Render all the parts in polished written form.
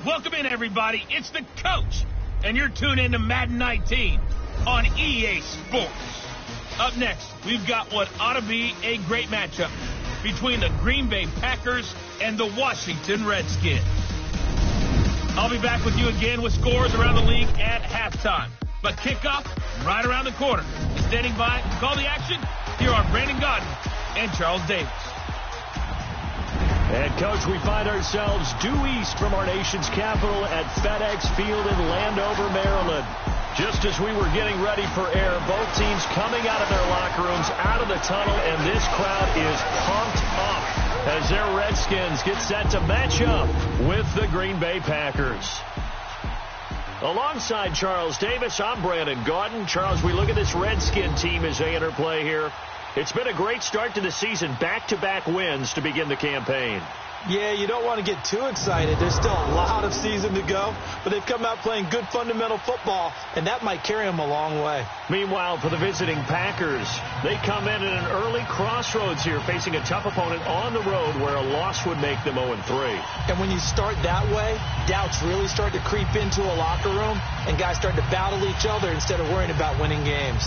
Welcome in, everybody. It's the coach, and you're tuned in to Madden 19 on EA Sports. Up next, we've got what ought to be a great matchup between the Green Bay Packers and the Washington Redskins. I'll be back with you again with scores around the league at halftime. But kickoff right around the corner. Standing by to call the action, here are Brandon Godden and Charles Davis. And, Coach, we find ourselves due east from our nation's capital at FedEx Field in Landover, Maryland. Just as we were getting ready for air, both teams coming out of their locker rooms, out of the tunnel, and this crowd is pumped up as their Redskins get set to match up with the Green Bay Packers. Alongside Charles Davis, I'm Brandon Godden. Charles, we look at this Redskin team as they interplay here. It's been a great start to the season, back-to-back wins to begin the campaign. Yeah, you don't want to get too excited. There's still a lot of season to go, but they've come out playing good fundamental football, and that might carry them a long way. Meanwhile, for the visiting Packers, they come in at an early crossroads here, facing a tough opponent on the road where a loss would make them 0-3. And when you start that way, doubts really start to creep into a locker room, and guys start to battle each other instead of worrying about winning games.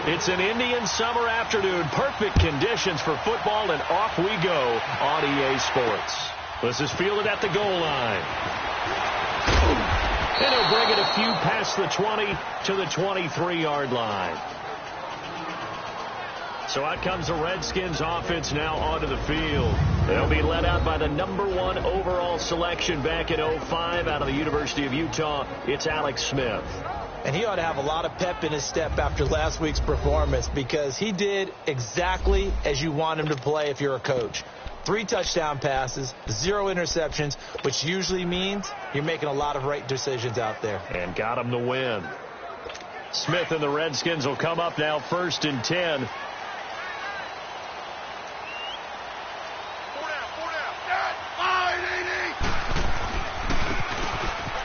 It's an Indian summer afternoon. Perfect conditions for football, and off we go on EA Sports. This is fielded at the goal line. And he'll bring it a few past the 20 to the 23-yard line. So out comes the Redskins offense now onto the field. They'll be led out by the #1 overall selection back in 2005 out of the University of Utah. It's Alex Smith. And he ought to have a lot of pep in his step after last week's performance because he did exactly as you want him to play if you're a coach. 3 touchdown passes, 0 interceptions, which usually means you're making a lot of right decisions out there. And got him the win. Smith and the Redskins will come up now 1st and 10.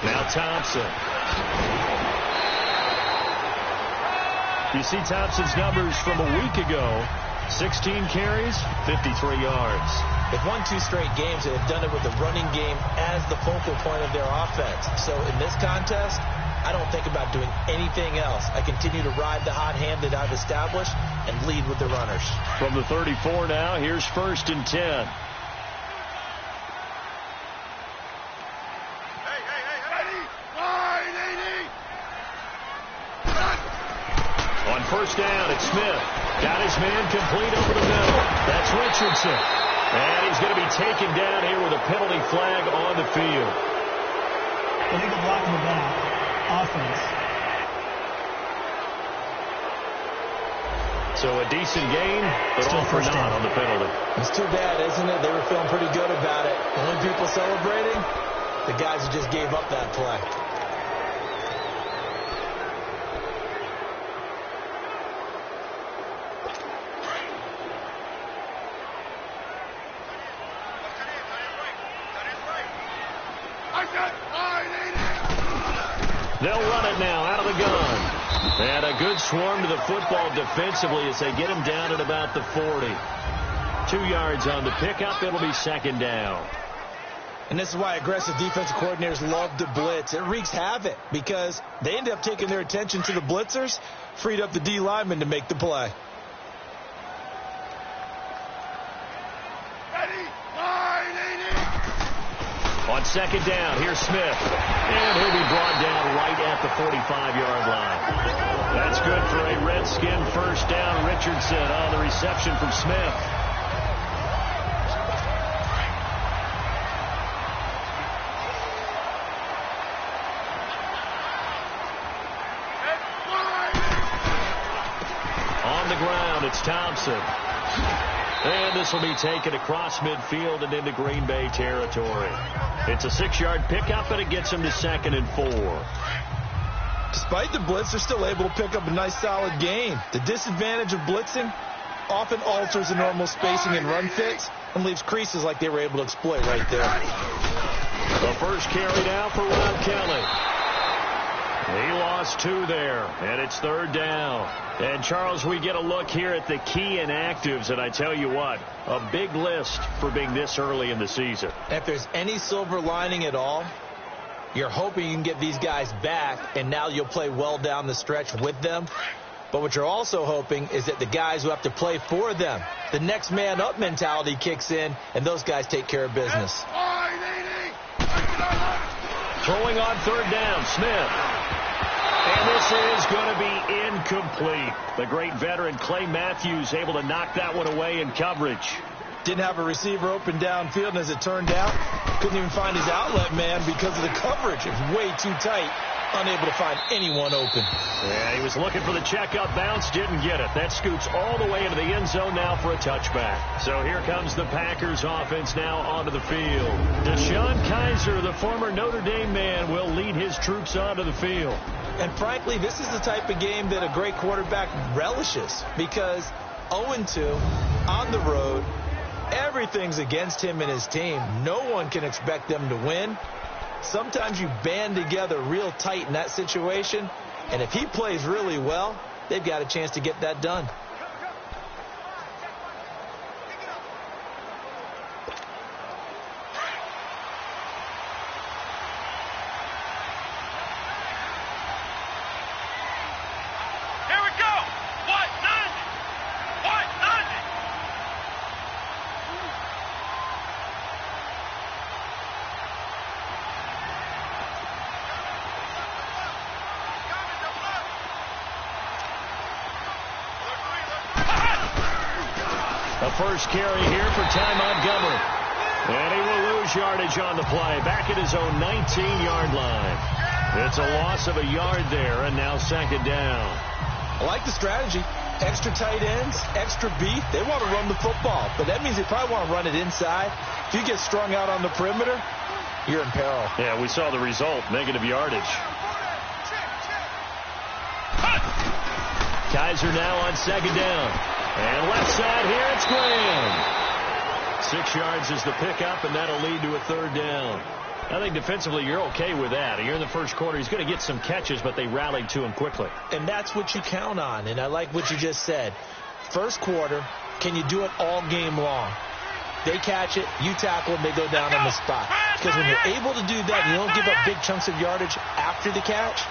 Now Thompson. You see Thompson's numbers from a week ago. 16 carries, 53 yards. They've won 2 straight games and have done it with the running game as the focal point of their offense. So in this contest, I don't think about doing anything else. I continue to ride the hot hand that I've established and lead with the runners. From the 34 now, here's 1st and 10. On 1st down, it's Smith. Got his man complete over the middle. That's Richardson. And he's going to be taken down here with a penalty flag on the field. Illegal block in the back. Offense. So a decent gain, but all for naught on the penalty. It's too bad, isn't it? They were feeling pretty good about it. The only people celebrating, the guys who just gave up that play. They'll run it now out of the gun. And a good swarm to the football defensively as they get him down at about the 40. 2 yards on the pickup. It'll be 2nd down. And this is why aggressive defensive coordinators love to blitz. It wreaks havoc because they end up taking their attention to the blitzers, freed up the D lineman to make the play. On 2nd down, here's Smith. And he'll be brought down right at the 45-yard line. That's good for a Redskin 1st down. Richardson on the reception from Smith. On the ground, it's Thompson. And this will be taken across midfield and into Green Bay territory. It's a 6-yard pickup, and it gets them to 2nd and 4. Despite the blitz, they're still able to pick up a nice, solid gain. The disadvantage of blitzing often alters the normal spacing and run fits and leaves creases like they were able to exploit right there. The first carry now for Rob Kelly. He lost 2 there, and it's 3rd down. And, Charles, we get a look here at the key inactives, and I tell you what, a big list for being this early in the season. If there's any silver lining at all, you're hoping you can get these guys back, and now you'll play well down the stretch with them. But what you're also hoping is that the guys who have to play for them, the next man up mentality kicks in, and those guys take care of business. Throwing on 3rd down, Smith. And this is going to be incomplete. The great veteran Clay Matthews able to knock that one away in coverage. Didn't have a receiver open downfield, and as it turned out, couldn't even find his outlet man because of the coverage. It was way too tight, unable to find anyone open. Yeah, he was looking for the checkup bounce, didn't get it. That scoots all the way into the end zone now for a touchback. So here comes the Packers offense now onto the field. Deshaun Kaiser, the former Notre Dame man, will lead his troops onto the field. And frankly, this is the type of game that a great quarterback relishes, because 0-2 on the road, everything's against him and his team. No one can expect them to win. Sometimes you band together real tight in that situation, and if he plays really well, they've got a chance to get that done. First carry here for Ty Montgomery. And he will lose yardage on the play. Back at his own 19-yard line. It's a loss of a yard there, and now 2nd down. I like the strategy. Extra tight ends, extra beef. They want to run the football, but that means they probably want to run it inside. If you get strung out on the perimeter, you're in peril. Yeah, we saw the result, negative yardage. Kaiser now on 2nd down. And left side here, it's Graham. 6 yards is the pickup, and that'll lead to a 3rd down. I think defensively you're okay with that. Here in the first quarter, he's going to get some catches, but they rallied to him quickly. And that's what you count on, and I like what you just said. First quarter, can you do it all game long? They catch it, you tackle them, they go down on the spot. Because when you're able to do that, you don't give up big chunks of yardage after the catch.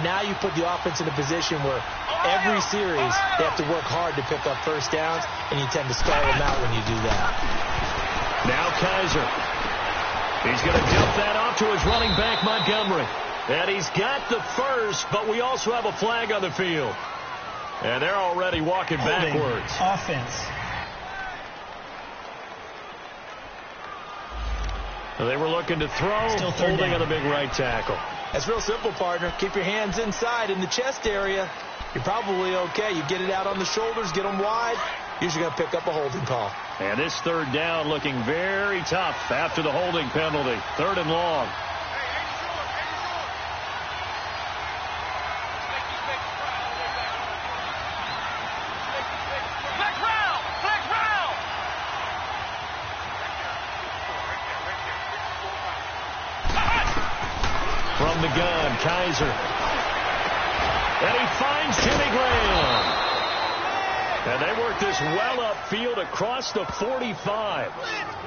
Now you put the offense in a position where every series they have to work hard to pick up first downs, and you tend to stall them out when you do that. Now Kaiser. He's going to dump that off to his running back, Montgomery. And he's got the first, but we also have a flag on the field. And they're already walking backwards. Offense. They were looking to throw, holding on the big right tackle. That's real simple, partner. Keep your hands inside in the chest area. You're probably okay. You get it out on the shoulders, get them wide. Usually going to pick up a holding call. And this 3rd down looking very tough after the holding penalty. 3rd and long. From the gun, Kaiser. And he finds Jimmy Graham. And they work this well upfield across the 45.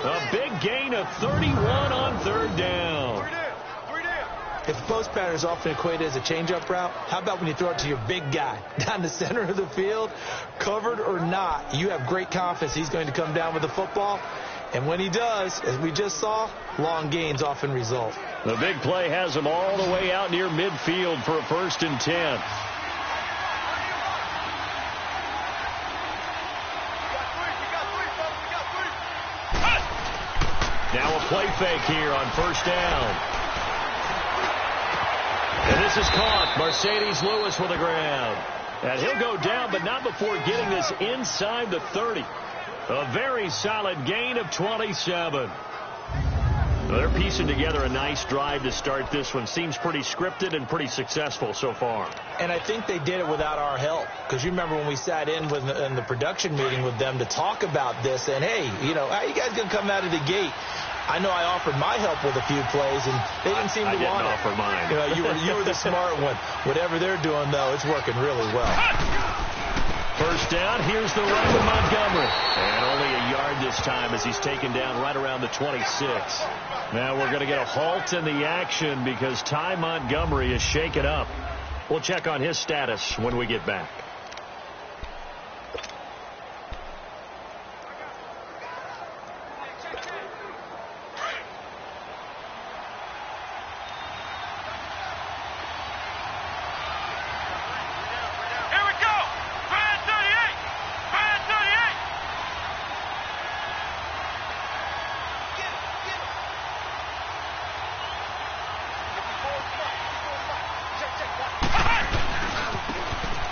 A big gain of 31 on 3rd down. If the post pattern is often equated as a change-up route, how about when you throw it to your big guy down the center of the field, covered or not, you have great confidence he's going to come down with the football. And when he does, as we just saw, long gains often result. The big play has him all the way out near midfield for a 1st and 10. Now a play fake here on 1st down. And this is caught. Mercedes Lewis with a grab. And he'll go down, but not before getting this inside the 30. A very solid gain of 27. They're piecing together a nice drive to start this one. Seems pretty scripted and pretty successful so far. And I think they did it without our help. Because you remember when we sat in the production meeting with them to talk about this. And, hey, you know, how you guys going to come out of the gate? I know I offered my help with a few plays, and they didn't seem to want it. I didn't offer mine. You know, you were the smart one. Whatever they're doing, though, it's working really well. First down, here's the run to Montgomery. And only a yard this time as he's taken down right around the 26. Now we're going to get a halt in the action because Ty Montgomery is shaken up. We'll check on his status when we get back.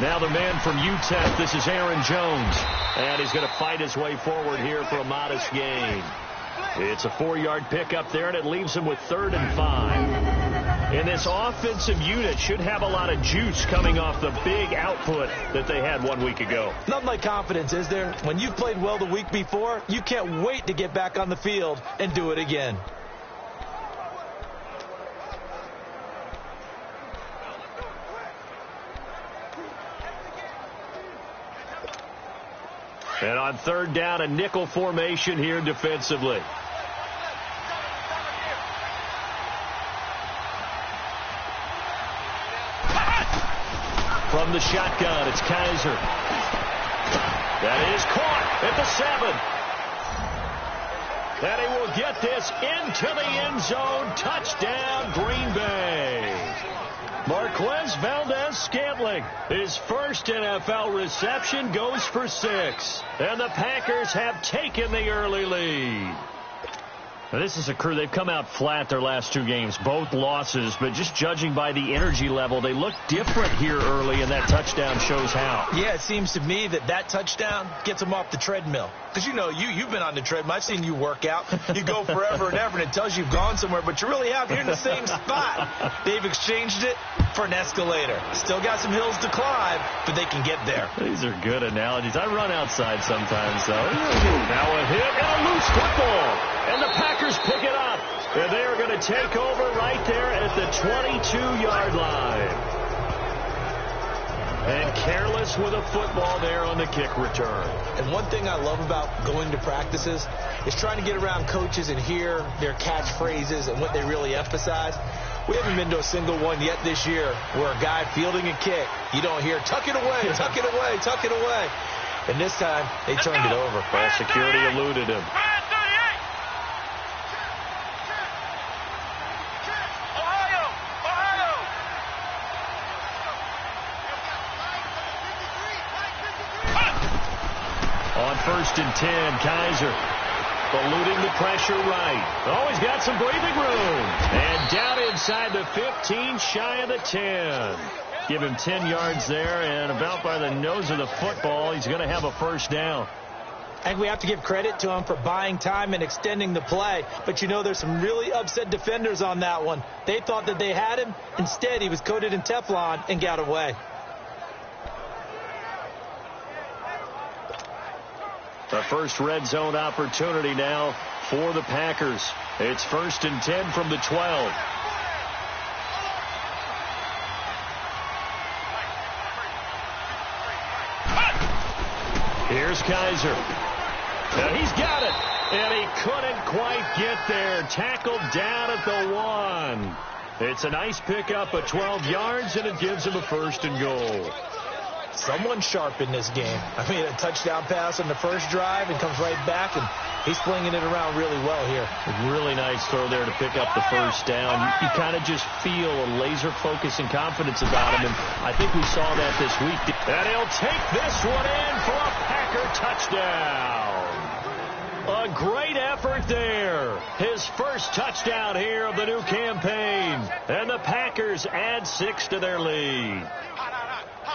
Now the man from UTEP, this is Aaron Jones. And he's going to fight his way forward here for a modest gain. It's a 4-yard pickup there, and it leaves him with 3rd and 5. And this offensive unit should have a lot of juice coming off the big output that they had 1 week ago. Nothing like confidence, is there? When you've played well the week before, you can't wait to get back on the field and do it again. And on 3rd down, a nickel formation here defensively. From the shotgun, it's Kaiser. That is caught at the 7. And he will get this into the end zone. Touchdown, Green Bay. Marquez Valdez-Scantling, his first NFL reception, goes for 6. And the Packers have taken the early lead. Now, this is a crew, they've come out flat their last 2 games, both losses, but just judging by the energy level, they look different here early, and that touchdown shows how. Yeah, it seems to me that touchdown gets them off the treadmill. Because, you know, you've been on the treadmill. I've seen you work out. You go forever and ever, and it tells you you've gone somewhere, but you really have. You're in the same spot. They've exchanged it for an escalator. Still got some hills to climb, but they can get there. These are good analogies. I run outside sometimes, though. Now a hit and a loose football. And the Packers pick it up. And they are going to take over right there at the 22-yard line. And careless with a football there on the kick return. And one thing I love about going to practices is trying to get around coaches and hear their catchphrases and what they really emphasize. We haven't been to a single one yet this year where a guy fielding a kick, you don't hear, tuck it away, tuck it away, tuck it away. And this time, they turned it over. Well, security eluded him. On 1st and 10, Kaiser eluding the pressure right. Oh, he's got some breathing room. And down inside the 15, shy of the 10. Give him 10 yards there, and about by the nose of the football, he's going to have a 1st down. I think we have to give credit to him for buying time and extending the play. But, you know, there's some really upset defenders on that one. They thought that they had him. Instead, he was coated in Teflon and got away. The first red zone opportunity now for the Packers. It's 1st and 10 from the 12. Here's Kaiser. Now he's got it. And he couldn't quite get there. Tackled down at the 1. It's a nice pickup of 12 yards, and it gives him a 1st and goal. Someone's sharp in this game. I mean, a touchdown pass on the first drive and comes right back, and he's flinging it around really well here. A really nice throw there to pick up the 1st down. You kind of just feel a laser focus and confidence about him, and I think we saw that this week. And he'll take this one in for a Packer touchdown. A great effort there. His first touchdown here of the new campaign. And the Packers add 6 to their lead.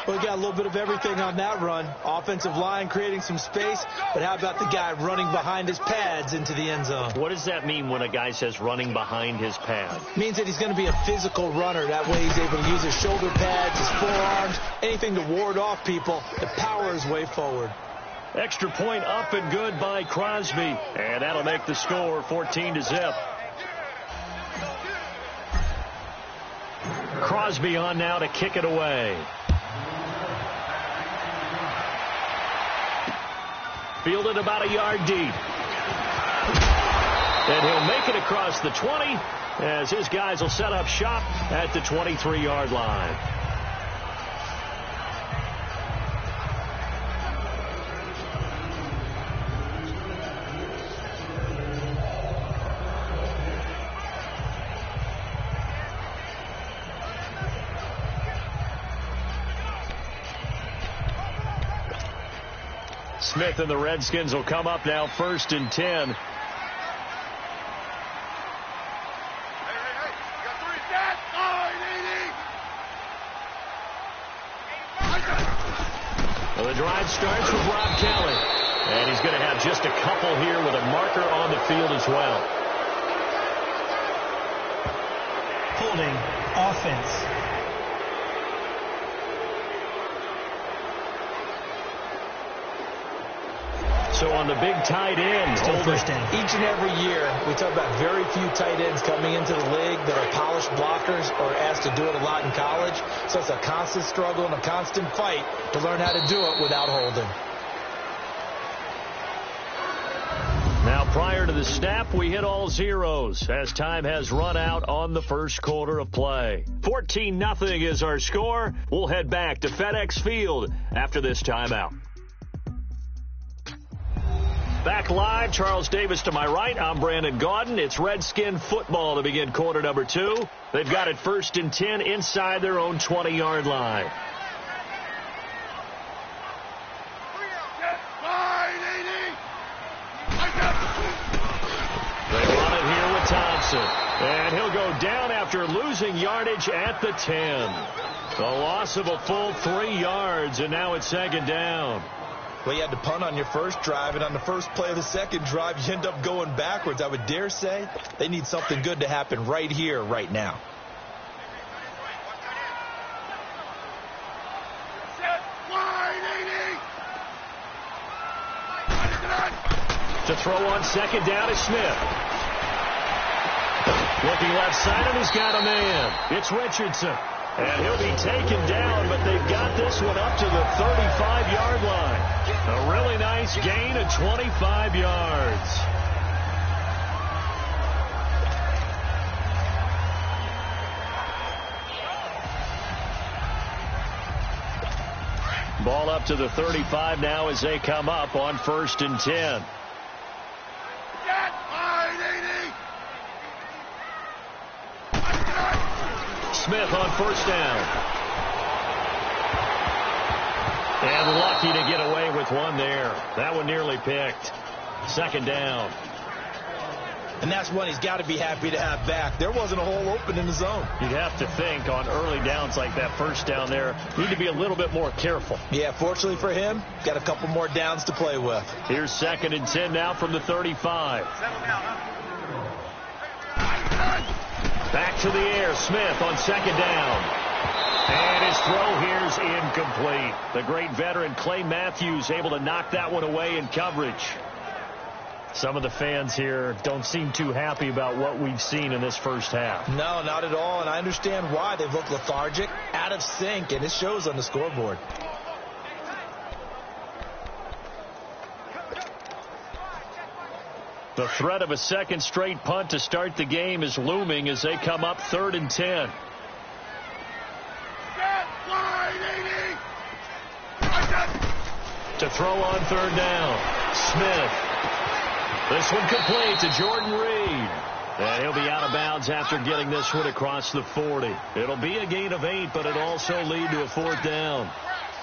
Well, he got a little bit of everything on that run. Offensive line creating some space, but how about the guy running behind his pads into the end zone? What does that mean when a guy says running behind his pad? Means that he's going to be a physical runner. That way he's able to use his shoulder pads, his forearms, anything to ward off people to power his way forward. Extra point up and good by Crosby. And that'll make the score 14-0. Crosby on now to kick it away. Fielded about a yard deep. And he'll make it across the 20 as his guys will set up shop at the 23-yard line. Smith and the Redskins will come up now 1st and 10. Well, the drive starts with Rob Kelly. And he's going to have just a couple here with a marker on the field as well. Holding offense. So on the big tight end, first down. Each and every year, we talk about very few tight ends coming into the league that are polished blockers or asked to do it a lot in college. So it's a constant struggle and a constant fight to learn how to do it without holding. Now, prior to the snap, we hit all zeros as time has run out on the first quarter of play. 14-0 is our score. We'll head back to FedEx Field after this timeout. Back live, Charles Davis to my right. I'm Brandon Gaudin. It's Redskin football to begin quarter number 2. They've got it 1st and 10 inside their own 20-yard line. They run it here with Thompson. And he'll go down after losing yardage at the 10. The loss of a full 3 yards, and now it's 2nd down. Well, you had to punt on your first drive, and on the first play of the second drive, you end up going backwards. I would dare say they need something good to happen right here, right now. To throw on 2nd down is Smith. Looking left side, and he's got a man. It's Richardson. And he'll be taken down, but they've got this one up to the 35-yard line. A really nice gain of 25 yards. Ball up to the 35 now as they come up on 1st and 10. Smith on 1st down. And lucky to get away with one there. That one nearly picked. 2nd down. And that's one he's got to be happy to have back. There wasn't a hole open in the zone. You'd have to think on early downs like that 1st down there, need to be a little bit more careful. Yeah, fortunately for him, got a couple more downs to play with. Here's 2nd and 10 now from the 35. Back to the air, Smith on 2nd down. And his throw here's incomplete. The great veteran Clay Matthews able to knock that one away in coverage. Some of the fans here don't seem too happy about what we've seen in this first half. No, not at all, and I understand why. They've looked lethargic, out of sync, and it shows on the scoreboard. The threat of a 2nd straight punt to start the game is looming as they come up 3rd and 10. To throw on 3rd down, Smith. This one complete to Jordan Reed. And he'll be out of bounds after getting this one across the 40. It'll be a gain of 8, but it'll also lead to a 4th down.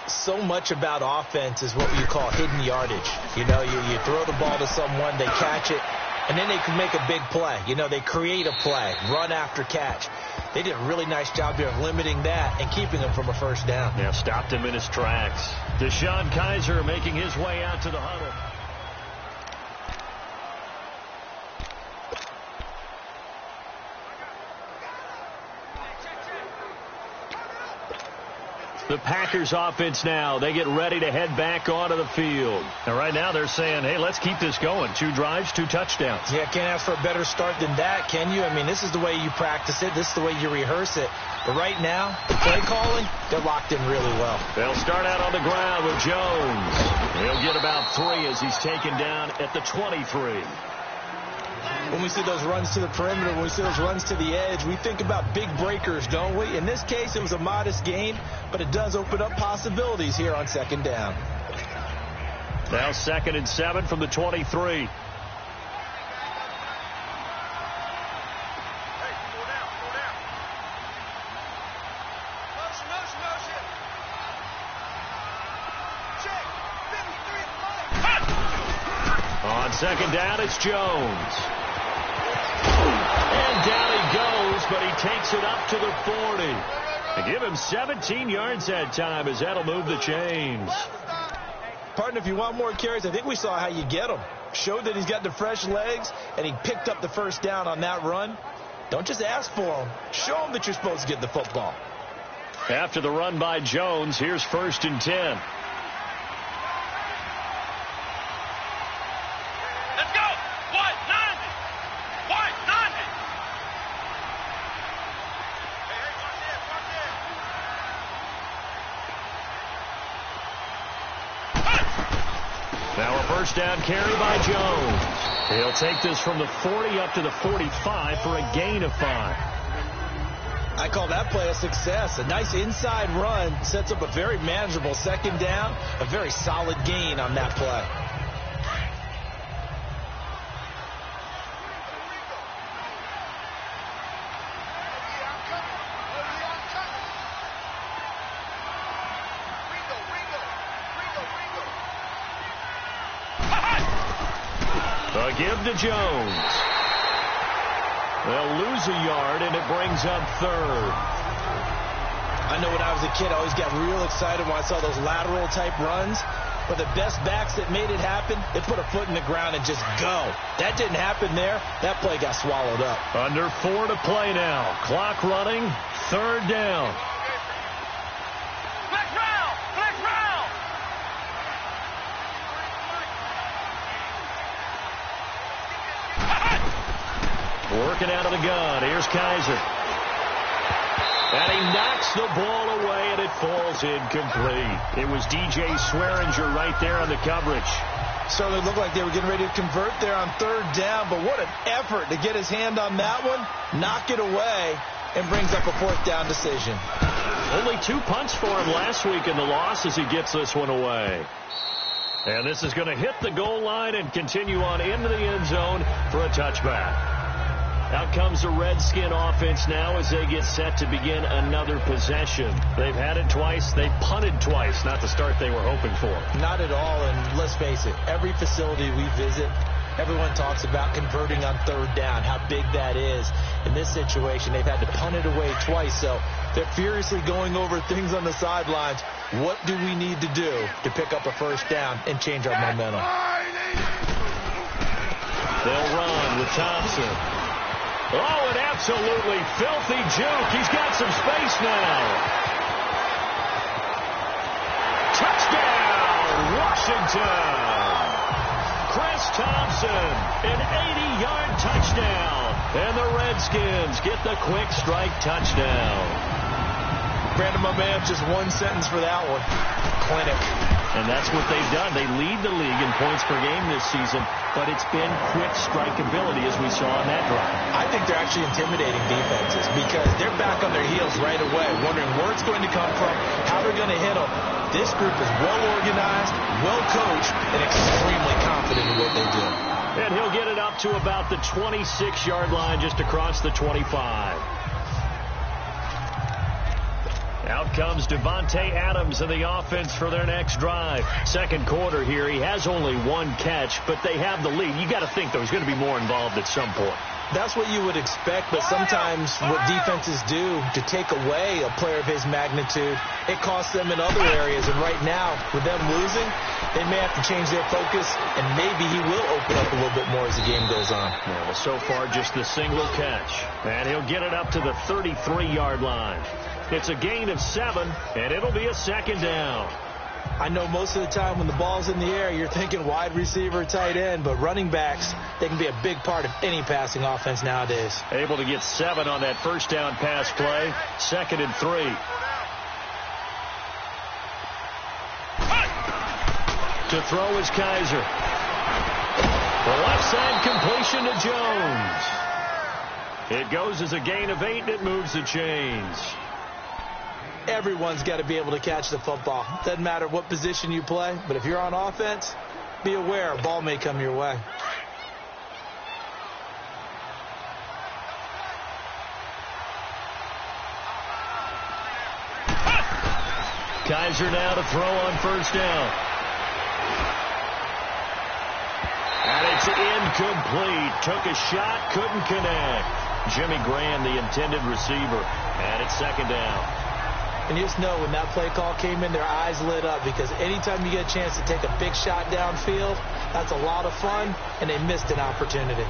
So much about offense is what you call hidden yardage. You know, you throw the ball to someone, they catch it, and then they can make a big play. You know, they create a play, run after catch. They did a really nice job here of limiting that and keeping him from a first down. Yeah, stopped him in his tracks. Deshaun Kaiser making his way out to the huddle. The Packers offense now. They get ready to head back onto the field. And right now they're saying, hey, let's keep this going. 2 drives, 2 touchdowns. Yeah, can't ask for a better start than that, can you? I mean, this is the way you practice it. This is the way you rehearse it. But right now, the play calling, they're locked in really well. They'll start out on the ground with Jones. He'll get about 3 as he's taken down at the 23. When we see those runs to the perimeter, when we see those runs to the edge, we think about big breakers, don't we? In this case, it was a modest gain, but it does open up possibilities here on second down. Now 2nd and 7 from the 23. On second down, it's Jones. And down he goes, but he takes it up to the 40. They give him 17 yards that time as that'll move the chains. Partner, if you want more carries, I think we saw how you get them. Showed that he's got the fresh legs, and he picked up the first down on that run. Don't just ask for them. Show them that you're supposed to get the football. After the run by Jones, here's 1st and 10. Now a first down carry by Jones. He'll take this from the 40 up to the 45 for a gain of 5. I call that play a success. A nice inside run sets up a very manageable second down. A very solid gain on that play. A give to Jones. They'll lose a yard, and it brings up 3rd. I know when I was a kid, I always got real excited when I saw those lateral-type runs. But the best backs that made it happen, they put a foot in the ground and just go. That didn't happen there. That play got swallowed up. Under 4 to play now. Clock running. 3rd down. Working out of the gun. Here's Kaiser. And he knocks the ball away, and it falls incomplete. It was DJ Swearinger right there on the coverage. Certainly looked like they were getting ready to convert there on 3rd down, but what an effort to get his hand on that one, knock it away, and brings up a 4th down decision. Only 2 punts for him last week in the loss as he gets this one away. And this is going to hit the goal line and continue on into the end zone for a touchback. Out comes the Redskin offense now as they get set to begin another possession. They've had it twice. They punted twice. Not the start they were hoping for. Not at all, and let's face it, every facility we visit, everyone talks about converting on 3rd down, how big that is. In this situation, they've had to punt it away twice, so they're furiously going over things on the sidelines. What do we need to do to pick up a first down and change our momentum? They'll run with Thompson. Oh, an absolutely filthy juke. He's got some space now. Touchdown, Washington. Chris Thompson, an 80-yard touchdown. And the Redskins get the quick strike touchdown. Brandon, my man, just one sentence for that one. Clinic. And that's what they've done. They lead the league in points per game this season, but it's been quick strikeability as we saw on that drive. I think they're actually intimidating defenses because they're back on their heels right away, wondering where it's going to come from, how they're going to hit them. This group is well organized, well coached, and extremely confident in what they do. And he'll get it up to about the 26-yard line just across the 25. Out comes Devontae Adams in the offense for their next drive. Second quarter here. He has only 1 catch, but they have the lead. You got to think there's going to be more involved at some point. That's what you would expect, but sometimes what defenses do to take away a player of his magnitude, it costs them in other areas. And right now, with them losing, they may have to change their focus, and maybe he will open up a little bit more as the game goes on. Yeah, well, so far, just the single catch. And he'll get it up to the 33-yard line. It's a gain of 7, and it'll be a second down. I know most of the time when the ball's in the air, you're thinking wide receiver, tight end, but running backs, they can be a big part of any passing offense nowadays. Able to get 7 on that first down pass play. 2nd and 3. To throw is Kaiser. The left side completion to Jones. It goes as a gain of 8, and it moves the chains. Everyone's got to be able to catch the football. Doesn't matter what position you play, but if you're on offense, be aware a ball may come your way. Kaiser now to throw on first down. And it's incomplete. Took a shot, couldn't connect. Jimmy Graham, the intended receiver. And it's 2nd down. And you just know when that play call came in, their eyes lit up, because anytime you get a chance to take a big shot downfield, that's a lot of fun, and they missed an opportunity.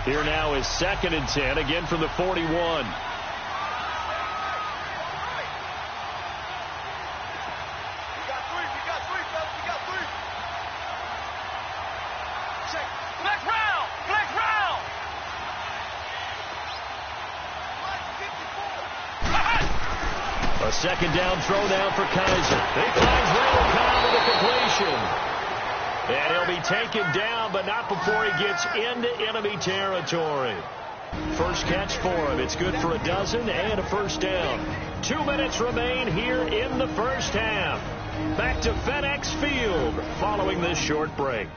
Here now is 2nd and 10, again from the 41. A 2nd down throw down for Kaiser. He finds Randall Cobb with a completion. And he'll be taken down, but not before he gets into enemy territory. First catch for him. It's good for a dozen and a first down. 2 minutes remain here in the first half. Back to FedEx Field following this short break.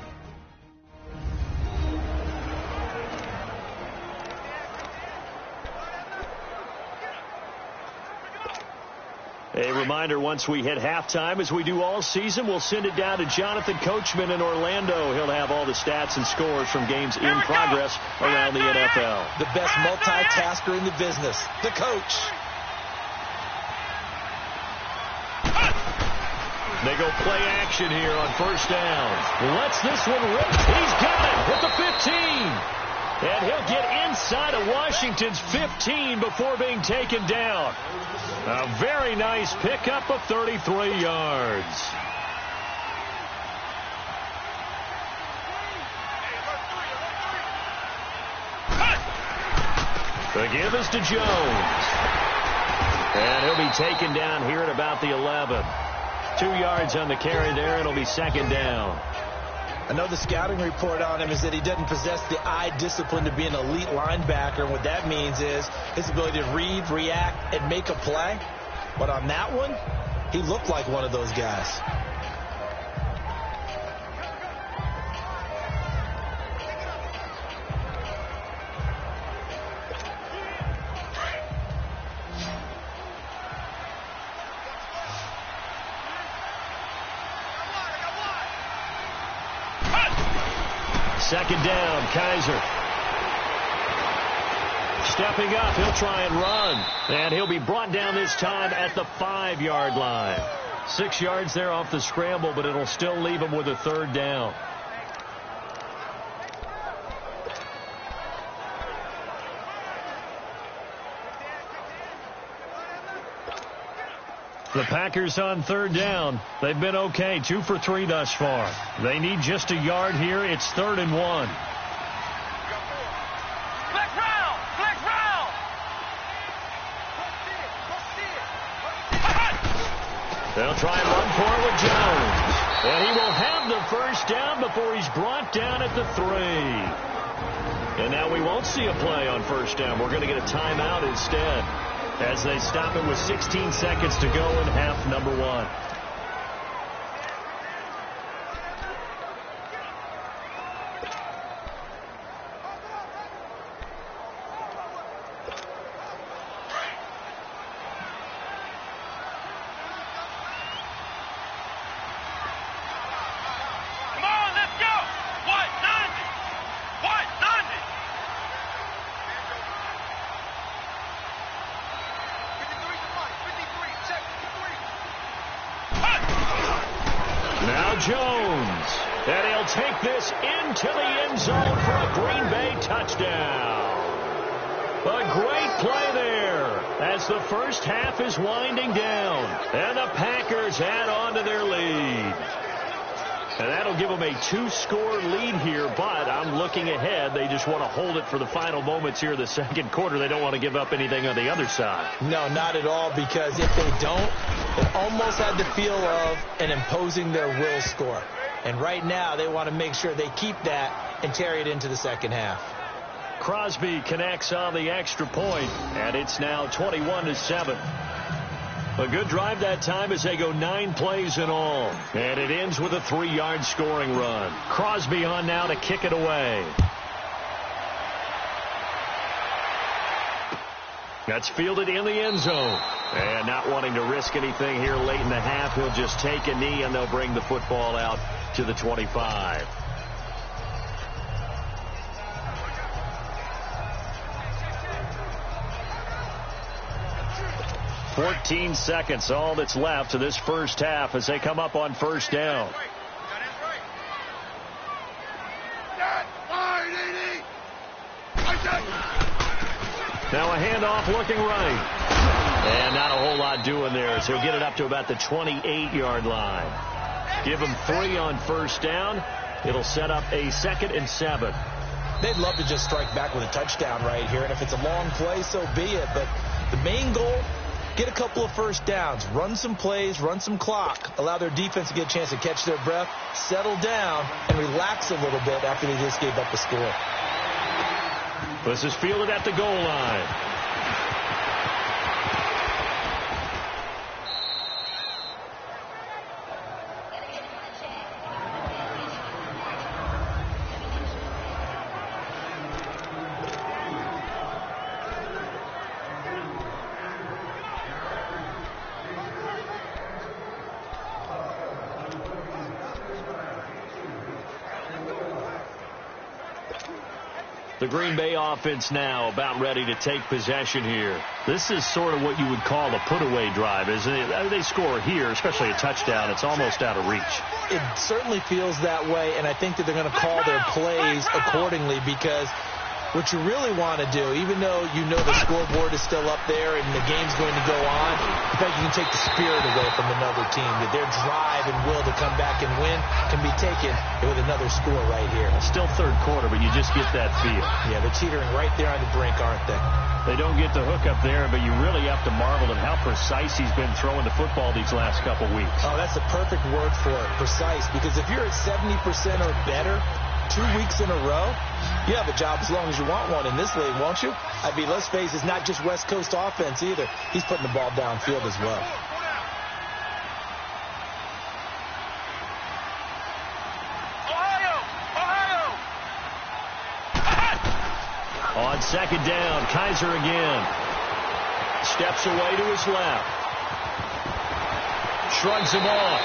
A reminder, once we hit halftime, as we do all season, we'll send it down to Jonathan Coachman in Orlando. He'll have all the stats and scores from games in progress around the NFL. The best multitasker in the business, the coach. They go play action here on first down. Lets this one rip. He's got it at the 15. And he'll get inside of Washington's 15 before being taken down. A very nice pickup of 33 yards. The give is to Jones. And he'll be taken down here at about the 11. 2 yards on the carry there. It'll be 2nd down. I know the scouting report on him is that he doesn't possess the eye discipline to be an elite linebacker. And what that means is his ability to read, react, and make a play. But on that one, he looked like one of those guys. Second down, Kaiser. Stepping up, he'll try and run. And he'll be brought down this time at the 5-yard line. 6 yards there off the scramble, but it'll still leave him with a 3rd down. The Packers on 3rd down. They've been okay, 2 for 3 thus far. They need just a yard here. It's 3rd and 1. They'll try and run for it with Jones. And he will have the first down before he's brought down at the 3. And now we won't see a play on first down. We're going to get a timeout instead, as they stop it with 16 seconds to go in half number 1. Come on, let's go. 1, 9. Now Jones. And he'll take this into the end zone for a Green Bay touchdown. A great play there as the first half is winding down. And the Packers add on to their lead. And that'll give them a 2-score lead here, but I'm looking ahead. They just want to hold it for the final moments here of the second quarter. They don't want to give up anything on the other side. No, not at all, because if they don't, it almost had the feel of an imposing their will score. And right now, they want to make sure they keep that and carry it into the second half. Crosby connects on the extra point, and it's now 21-7. A good drive that time as they go 9 plays in all. And it ends with a 3-yard scoring run. Crosby on now to kick it away. That's fielded in the end zone. And not wanting to risk anything here late in the half, he'll just take a knee and they'll bring the football out to the 25. 14 seconds, all that's left to this first half as they come up on first down. Now a handoff looking right. And not a whole lot doing there, so he'll get it up to about the 28-yard line. Give him 3 on first down. It'll set up a 2nd and 7. They'd love to just strike back with a touchdown right here, and if it's a long play, so be it. But the main goal, get a couple of first downs, run some plays, run some clock, allow their defense to get a chance to catch their breath, settle down, and relax a little bit after they just gave up a score. This is fielded at the goal line. The Green Bay offense now about ready to take possession here. This is sort of what you would call a put-away drive, isn't it? They score here, especially a touchdown. It's almost out of reach. It certainly feels that way, and I think that they're going to call their plays accordingly, because what you really want to do, even though you know the scoreboard is still up there and the game's going to go on, in fact, you can take the spirit away from another team, that their drive and will to come back and win can be taken with another score right here. Still third quarter, but you just get that feel. Yeah, they're teetering right there on the brink, aren't they? They don't get the hook up there, but you really have to marvel at how precise he's been throwing the football these last couple weeks. Oh, that's the perfect word for it, precise, because if you're at 70% or better 2 weeks in a row, you have a job as long as you want one in this league, won't you? I mean, let's face it, it's not just West Coast offense either. He's putting the ball downfield as well. On second down, Kaiser again. Steps away to his left. Shrugs him off.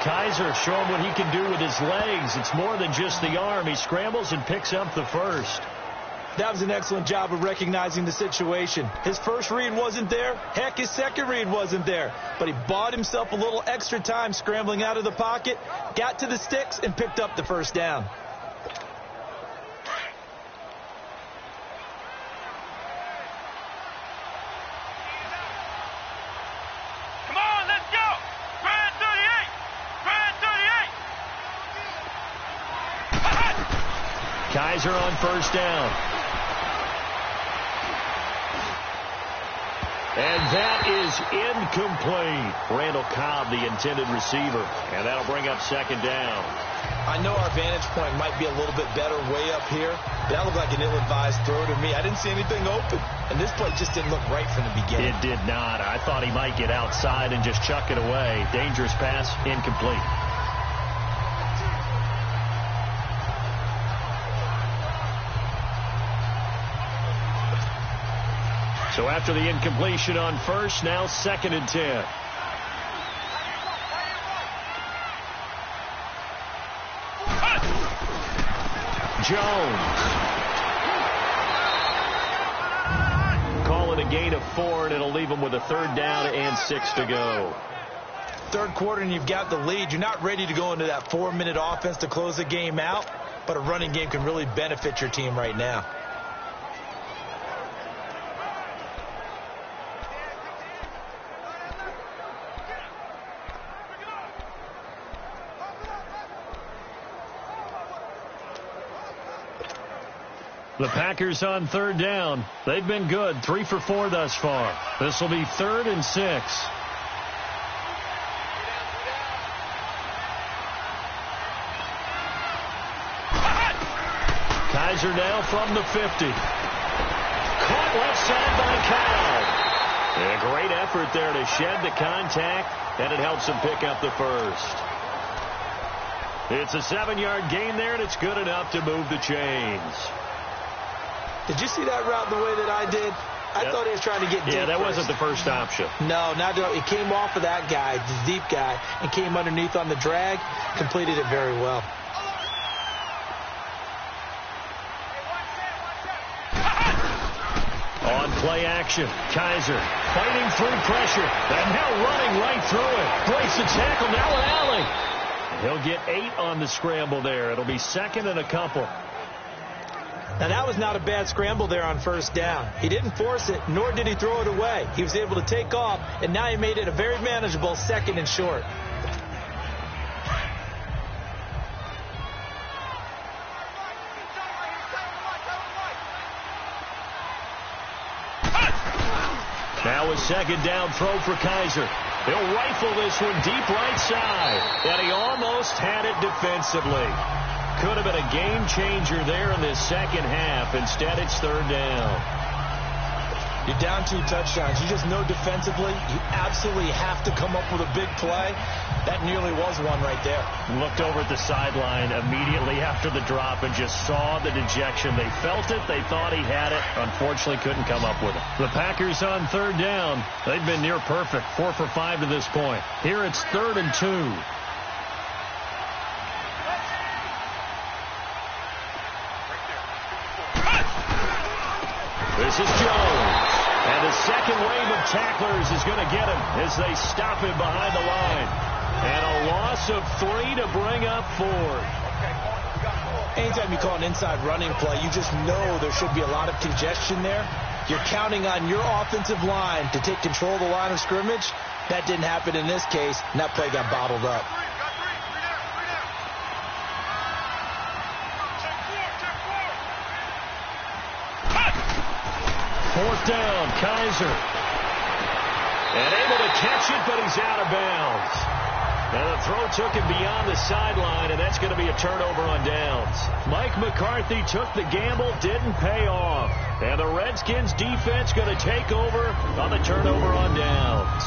Kaiser showing what he can do with his legs. It's more than just the arm. He scrambles and picks up the first. That was an excellent job of recognizing the situation. His first read wasn't there. Heck, his second read wasn't there. But he bought himself a little extra time scrambling out of the pocket, got to the sticks, and picked up the first down. Kaiser on first down. And that is incomplete. Randall Cobb, the intended receiver. And that'll bring up second down. I know our vantage point might be a little bit better way up here. That looked like an ill-advised throw to me. I didn't see anything open. And this play just didn't look right from the beginning. It did not. I thought he might get outside and just chuck it away. Dangerous pass, incomplete. So after the incompletion on first, now 2nd and 10. Jones. Call it a gain of 4, and it'll leave them with a 3rd down and 6 to go. third quarter and you've got the lead, you're not ready to go into that 4-minute offense to close the game out, but a running game can really benefit your team right now. The Packers on third down. They've been good, 3 for 4 thus far. This will be 3rd and 6. Kaiser now from the 50. Caught left side by Kyle. A great effort there to shed the contact, and it helps him pick up the first. It's a 7-yard gain there, and it's good enough to move the chains. Did you see that route the way that I did? I thought he was trying to get deep. Yeah, that wasn't the first option. No, it came off of that guy, the deep guy, and came underneath on the drag, completed it very well. On play action, Kaiser fighting through pressure, and now running right through it. Breaks the tackle, now an alley. He'll get 8 on the scramble there. It'll be 2nd and a couple. Now, that was not a bad scramble there on first down. He didn't force it, nor did he throw it away. He was able to take off, and now he made it a very manageable 2nd and short. Now a 2nd down throw for Kaiser. He'll rifle this one deep right side, and he almost had it defensively. Could have been a game changer there in this second half. Instead, it's 3rd down. You're down 2 touchdowns. You just know defensively you absolutely have to come up with a big play. That nearly was one right there. Looked over at the sideline immediately after the drop and just saw the dejection. They felt it. They thought he had it. Unfortunately, couldn't come up with it. The Packers on 3rd down. They've been near perfect. 4 for 5 to this point. Here it's 3rd and 2. This is Jones. And the second wave of tacklers is going to get him as they stop him behind the line. And a loss of 3 to bring up 4. Anytime you call an inside running play, you just know there should be a lot of congestion there. You're counting on your offensive line to take control of the line of scrimmage. That didn't happen in this case, and that play got bottled up. Fourth down, Kaiser. And able to catch it, but he's out of bounds. Now the throw took him beyond the sideline, and that's going to be a turnover on downs. Mike McCarthy took the gamble, didn't pay off. And the Redskins defense going to take over on the turnover on downs.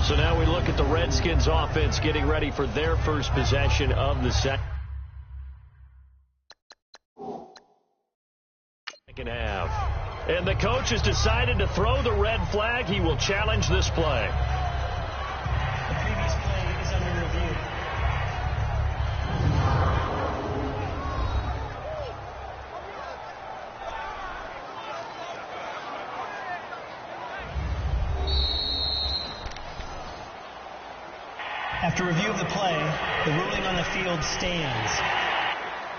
So now we look at the Redskins offense getting ready for their first possession of the second half. And the coach has decided to throw the red flag. He will challenge this play. The previous play is under review. After review of the play, the ruling on the field stands.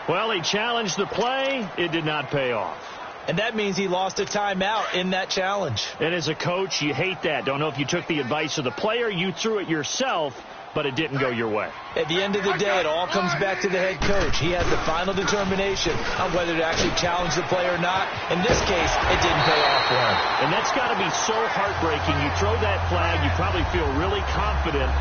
Well, he challenged the play. It did not pay off. And that means he lost a timeout in that challenge. And as a coach, you hate that. Don't know if you took the advice of the player, you threw it yourself, but it didn't go your way. At the end of the day, it all comes back to the head coach. He has the final determination on whether to actually challenge the play or not. In this case, it didn't pay off for him. And that's got to be so heartbreaking. You throw that flag, you probably feel really confident,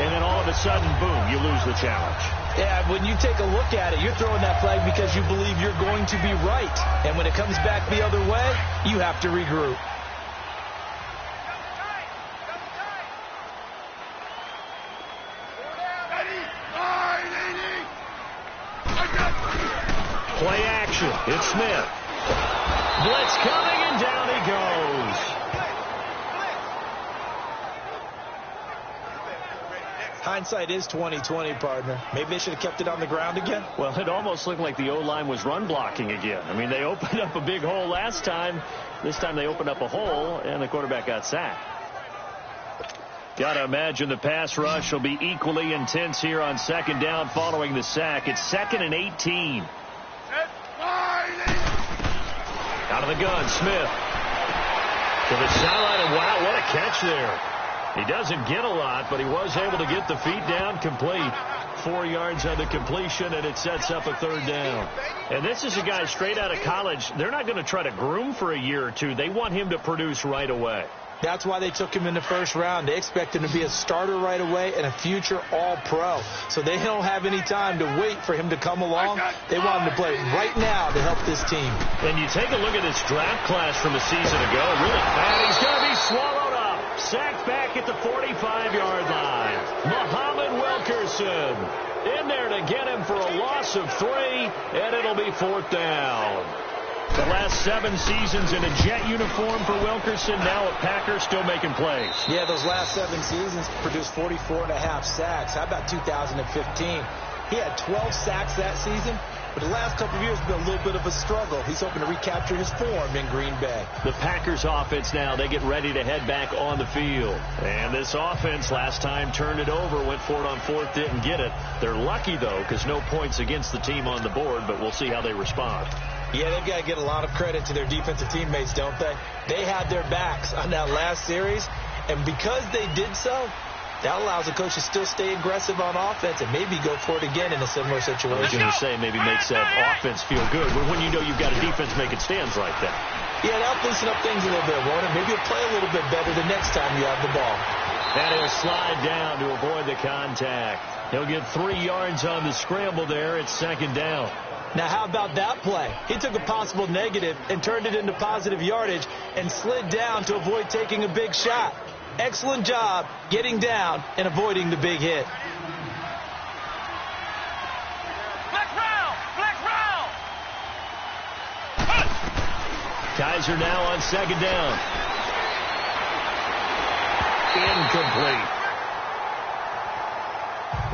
and then all of a sudden, boom, you lose the challenge. Yeah, when you take a look at it, you're throwing that flag because you believe you're going to be right. And when it comes back the other way, you have to regroup. Play action. It's Smith. Blitz coming, and down he goes. Hindsight is 20/20, partner. Maybe they should have kept it on the ground again. Well, it almost looked like the O-line was run blocking again. I mean, they opened up a big hole last time. This time they opened up a hole, and the quarterback got sacked. Got to imagine the pass rush will be equally intense here on second down following the sack. It's 2nd and 18. Out of the gun, Smith. To the sideline, and wow, what a catch there. He doesn't get a lot, but he was able to get the feet down complete. 4 yards on the completion, and it sets up a 3rd down. And this is a guy straight out of college. They're not going to try to groom for a year or two. They want him to produce right away. That's why they took him in the 1st round. They expect him to be a starter right away and a future All-Pro. So they don't have any time to wait for him to come along. They want him to play right now to help this team. And you take a look at this draft class from a season ago. Really fat. He's going to be swallowed up. Sacked back at the 45-yard line. Muhammad Wilkerson in there to get him for a loss of 3, and it'll be 4th down. The last 7 seasons in a Jet uniform for Wilkerson, now a Packer, still making plays. Yeah, those last 7 seasons produced 44.5 sacks. How about 2015? He had 12 sacks that season, but the last couple of years have been a little bit of a struggle. He's hoping to recapture his form in Green Bay. The Packers offense now, they get ready to head back on the field. And this offense last time turned it over, went for it on 4th, didn't get it. They're lucky, though, because no points against the team on the board, but we'll see how they respond. Yeah, they've got to get a lot of credit to their defensive teammates, don't they? They had their backs on that last series, and because they did so, that allows the coach to still stay aggressive on offense and maybe go for it again in a similar situation. I was going to say maybe makes that offense feel good when you know you've got a defense making stands right there. Yeah, that'll loosen up things a little bit, won't it? Maybe you'll play a little bit better the next time you have the ball. And he'll slide down to avoid the contact. He'll get 3 yards on the scramble there. It's 2nd down. Now, how about that play? He took a possible negative and turned it into positive yardage and slid down to avoid taking a big shot. Excellent job getting down and avoiding the big hit. Black round! Kaiser now on 2nd down. Incomplete.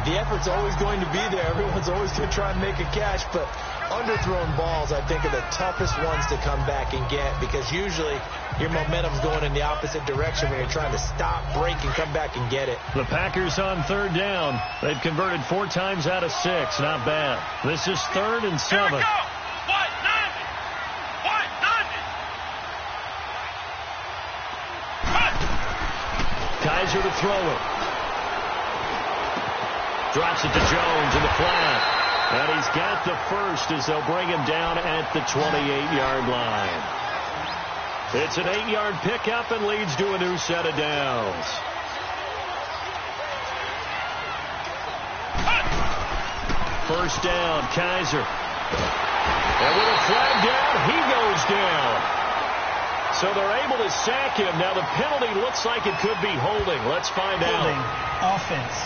The effort's always going to be there. Everyone's always going to try and make a catch, but underthrown balls, I think, are the toughest ones to come back and get because usually your momentum's going in the opposite direction when you're trying to stop, break, and come back and get it. The Packers on 3rd down. They've converted 4 times out of 6. Not bad. This is 3rd and 7. Here we go! What? Kaiser to throw it. Drops it to Jones in the flat. And he's got the 1st as they'll bring him down at the 28-yard line. It's an 8-yard pickup and leads to a new set of downs. First down, Kaiser. And with a flag down, he goes down. So they're able to sack him. Now the penalty looks like it could be holding. Let's find out. Offense.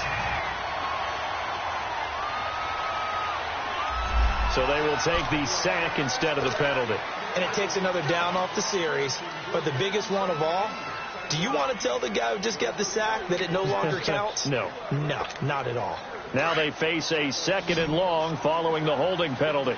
So they will take the sack instead of the penalty. And it takes another down off the series. But the biggest one of all, do you want to tell the guy who just got the sack that it no longer counts? No. No, not at all. Now they face a 2nd and long following the holding penalty.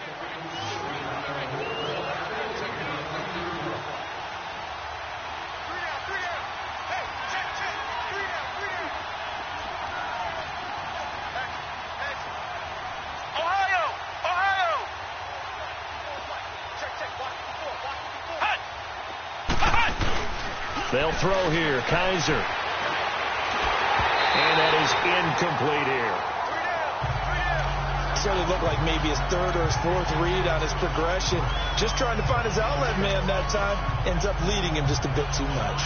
They'll throw here. Kaiser. And that is incomplete here. Certainly looked like maybe his 3rd or his 4th read on his progression. Just trying to find his outlet man that time. Ends up leading him just a bit too much.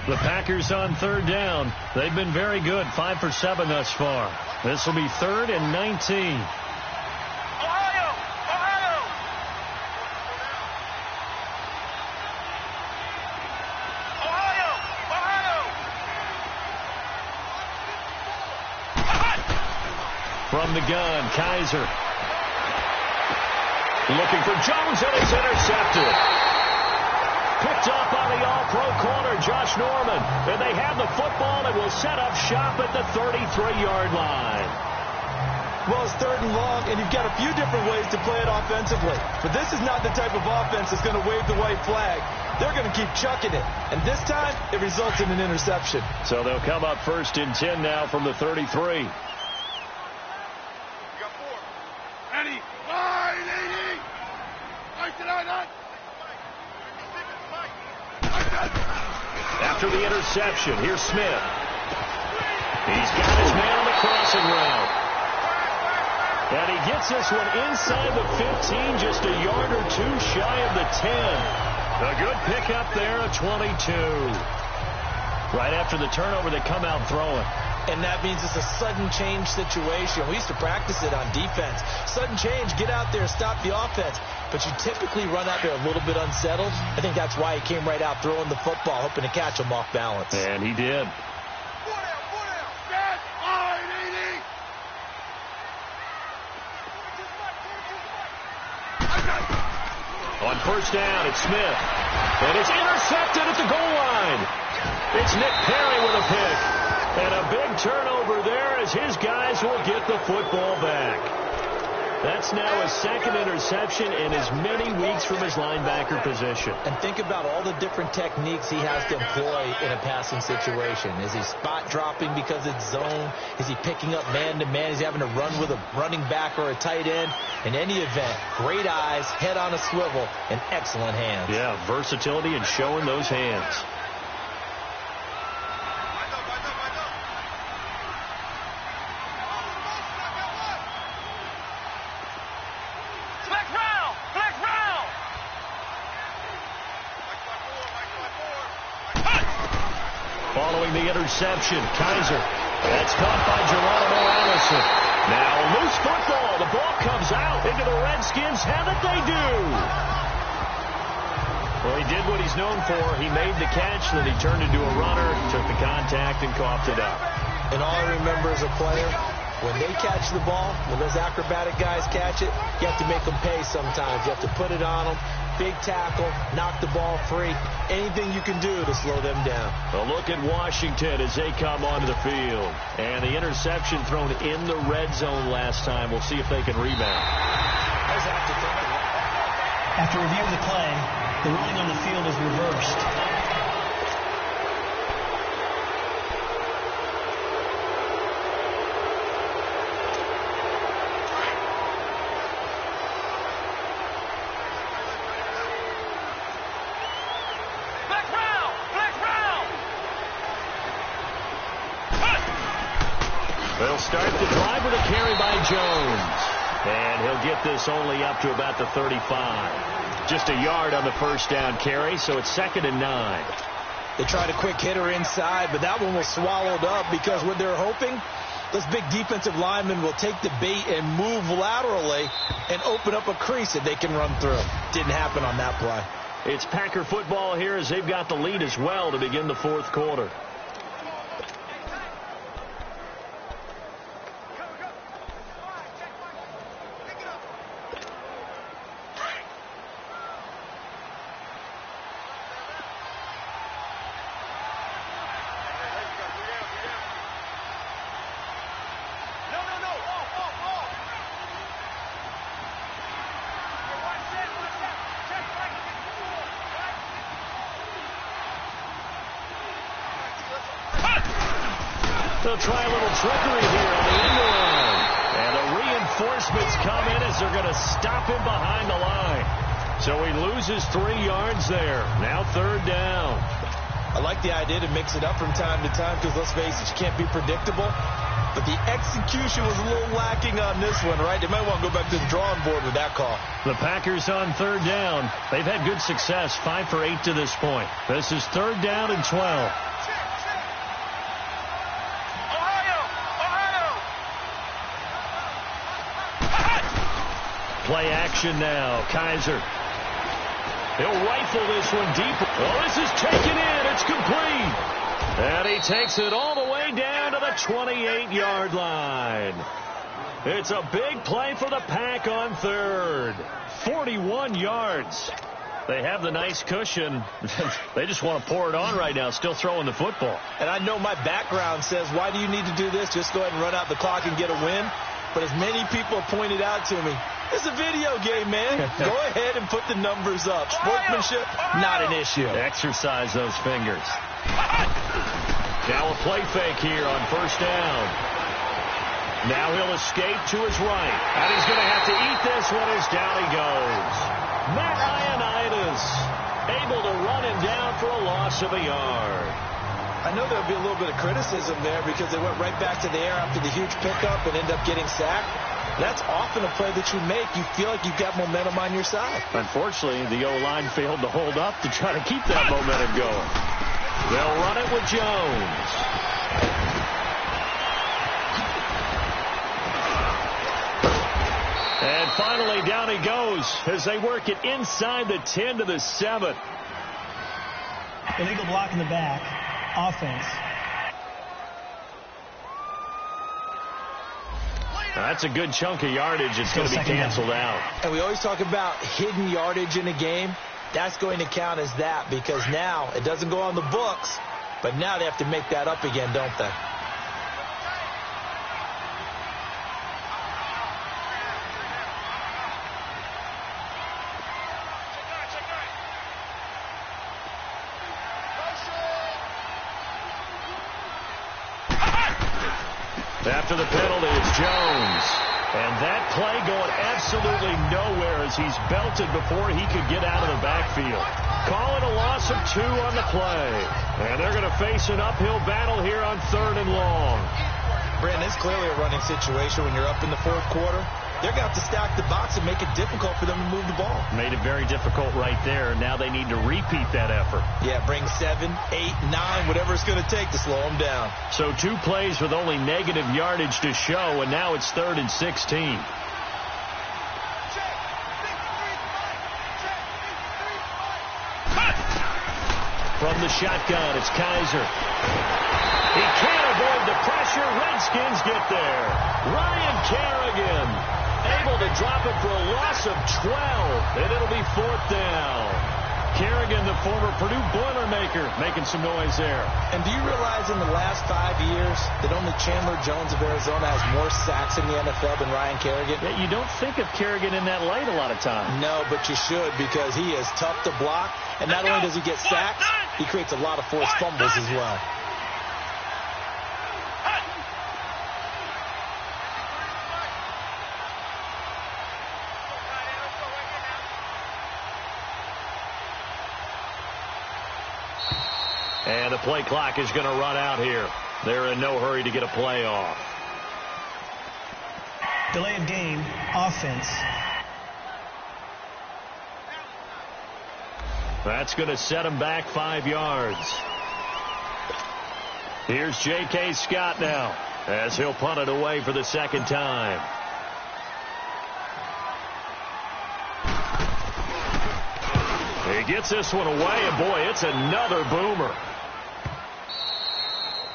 The Packers on 3rd down. They've been very good. 5 for 7 thus far. This will be 3rd and 19. From the gun, Kaiser. Looking for Jones, and it's intercepted. Picked up by the all-pro corner, Josh Norman. And they have the football and will set up shop at the 33-yard line. Well, it's 3rd and long, and you've got a few different ways to play it offensively. But this is not the type of offense that's going to wave the white flag. They're going to keep chucking it. And this time, it results in an interception. So they'll come up 1st and 10 now from the 33. After the interception, here's Smith. He's got his man on the crossing route. And he gets this one inside the 15, just a yard or two shy of the 10. A good pickup there, a 22. Right after the turnover, they come out throwing. And that means it's a sudden change situation. We used to practice it on defense. Sudden change, get out there, stop the offense. But you typically run out there a little bit unsettled. I think that's why he came right out throwing the football, hoping to catch him off balance. And he did. On 1st down, it's Smith. And it's intercepted at the goal line. It's Nick Perry with a pick. And a big turnover there as his guys will get the football back. That's now his 2nd interception in as many weeks from his linebacker position. And think about all the different techniques he has to employ in a passing situation. Is he spot dropping because it's zone? Is he picking up man-to-man? Is he having to run with a running back or a tight end? In any event, great eyes, head on a swivel, and excellent hands. Yeah, versatility and showing those hands. Following the interception, Kaiser. That's caught by Geronimo Allison. Now loose football. The ball comes out into the Redskins' hand that they do. Well, he did what he's known for. He made the catch, then he turned into a runner, took the contact, and coughed it up. And all I remember as a player, when they catch the ball, when those acrobatic guys catch it, you have to make them pay sometimes. You have to put it on them. Big tackle, knock the ball free. Anything you can do to slow them down. A look at Washington as they come onto the field. And the interception thrown in the red zone last time. We'll see if they can rebound. After reviewing the play, the ruling on the field is reversed. They'll start the drive with a carry by Jones. And he'll get this only up to about the 35. Just a yard on the 1st down carry, so it's 2nd and 9. They tried a quick hitter inside, but that one was swallowed up because what they're hoping, those big defensive linemen will take the bait and move laterally and open up a crease that they can run through. Didn't happen on that play. It's Packer football here as they've got the lead as well to begin the 4th quarter. They'll try a little trickery here on the end line. And the reinforcements come in as they're going to stop him behind the line. So he loses 3 yards there. Now 3rd down. I like the idea to mix it up from time to time because, let's face it, you can't be predictable. But the execution was a little lacking on this one, right? They might want to go back to the drawing board with that call. The Packers on 3rd down. They've had good success, 5 for 8 to this point. This is 3rd down and 12. Play action now. Kaiser. He'll rifle this one deep. Oh, this is taken in. It's complete. And he takes it all the way down to the 28-yard line. It's a big play for the Pack on 3rd. 41 yards. They have the nice cushion. They just want to pour it on right now, still throwing the football. And I know my background says, why do you need to do this? Just go ahead and run out the clock and get a win. But as many people have pointed out to me, it's a video game, man. Go ahead and put the numbers up. Sportsmanship, not an issue. Exercise those fingers. Now a play fake here on first down. Now he'll escape to his right. And he's going to have to eat this one as down he goes. Matt Ioannidis able to run him down for a loss of a yard. I know there'll be a little bit of criticism there because they went right back to the air after the huge pickup and end up getting sacked. That's often a play that you make. You feel like you've got momentum on your side. Unfortunately, the O-line failed to hold up to try to keep that momentum going. They'll run it with Jones. And finally, down he goes as they work it inside the 10 to the 7. Illegal block in the back. Offense. That's a good chunk of yardage. It's going to be canceled out. And we always talk about hidden yardage in a game. That's going to count as that because now it doesn't go on the books, but now they have to make that up again, don't they? After the penalty, it's Jones. And that play going absolutely nowhere as he's belted before he could get out of the backfield. Call it a loss of 2 on the play. And they're going to face an uphill battle here on 3rd and long. Brandon, it's clearly a running situation when you're up in the 4th quarter. They're going to have to stack the box and make it difficult for them to move the ball. Made it very difficult right there. Now they need to repeat that effort. Yeah, bring 7, 8, 9, whatever it's going to take to slow them down. So 2 plays with only negative yardage to show, and now it's 3rd and 16. From the shotgun, it's Kaiser. He can't avoid the pressure. Redskins get there. Ryan Kerrigan able to drop it for a loss of 12, and it'll be 4th down. Kerrigan, the former Purdue Boilermaker, making some noise there. And do you realize in the last 5 years that only Chandler Jones of Arizona has more sacks in the NFL than Ryan Kerrigan? Yeah, you don't think of Kerrigan in that light a lot of times. No, but you should because he is tough to block. And not only does he get sacks, he creates a lot of forced fumbles as well. And the play clock is going to run out here. They're in no hurry to get a play off. Delay of game, offense. That's going to set him back 5 yards. Here's J.K. Scott now as he'll punt it away for the 2nd time. He gets this one away, and boy, it's another boomer.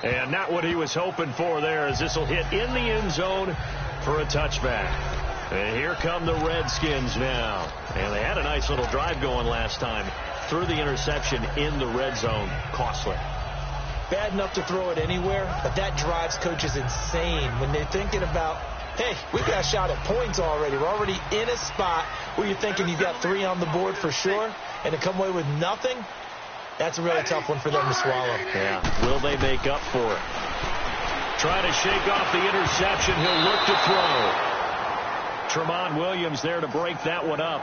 And not what he was hoping for there, as this will hit in the end zone for a touchback. And here come the Redskins now. And they had a nice little drive going last time. Threw the interception in the red zone. Costly. Bad enough to throw it anywhere, but that drives coaches insane when they're thinking about, hey, we've got a shot at points already. We're already in a spot where you're thinking you've got 3 on the board for sure, and to come away with nothing, that's a really tough one for them to swallow. Yeah, will they make up for it? Trying to shake off the interception. He'll look to throw. Tramon Williams there to break that one up.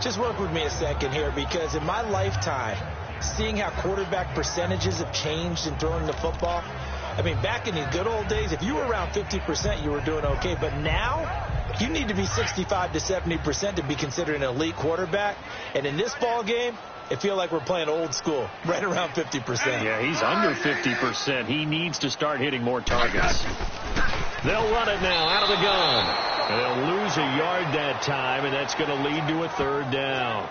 Just work with me a second here, because in my lifetime, seeing how quarterback percentages have changed in throwing the football, I mean, back in the good old days, if you were around 50%, you were doing okay. But now, you need to be 65 to 70% to be considered an elite quarterback. And in this ball game, it feels like we're playing old school, right around 50%. Yeah, he's under 50%. He needs to start hitting more targets. They'll run it now out of the gun. And they'll lose a yard that time, and that's going to lead to a 3rd down.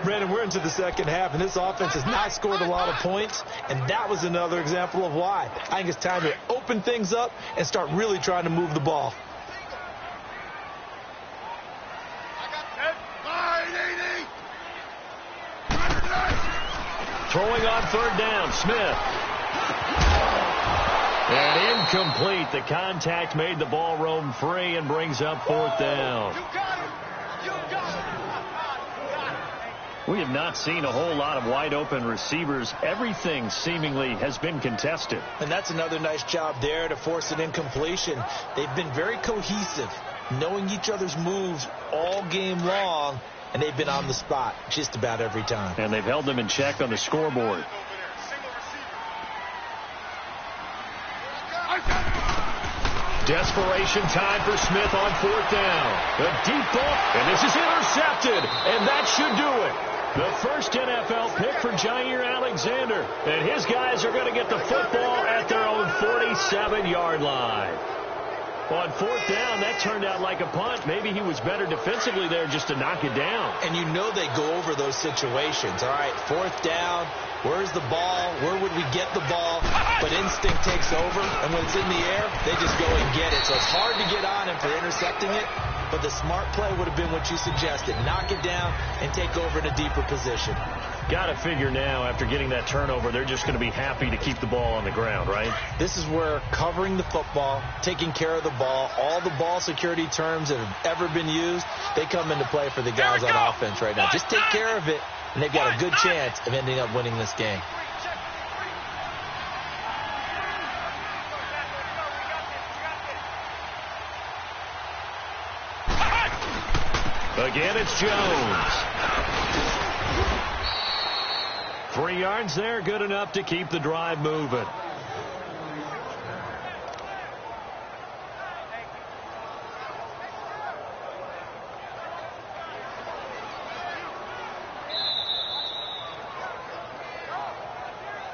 Brandon, we're into the 2nd half, and this offense has not scored a lot of points, and that was another example of why. I think it's time to open things up and start really trying to move the ball. Throwing on 3rd down, Smith. And incomplete. The contact made the ball roam free and brings up fourth down. We have not seen a whole lot of wide-open receivers. Everything seemingly has been contested. And that's another nice job there to force an incompletion. They've been very cohesive, knowing each other's moves all game long, and they've been on the spot just about every time. And they've held them in check on the scoreboard. Desperation time for Smith on fourth down. A deep ball, and this is intercepted, and that should do it. The first NFL pick for Jair Alexander. And his guys are going to get the football at their own 47-yard line. On fourth down, that turned out like a punt. Maybe he was better defensively there just to knock it down. And you know they go over those situations. All right, fourth down, where's the ball? Where would we get the ball? But instinct takes over, and when it's in the air, they just go and get it. So it's hard to get on him for intercepting it, but the smart play would have been what you suggested. Knock it down and take over in a deeper position. Got to figure now, after getting that turnover, they're just going to be happy to keep the ball on the ground, right? This is where covering the football, taking care of the ball, all the ball security terms that have ever been used, they come into play for the guys on offense right now. Just take care of it, and they've got a good chance of ending up winning this game. Again, it's Jones. 3 yards there, good enough to keep the drive moving.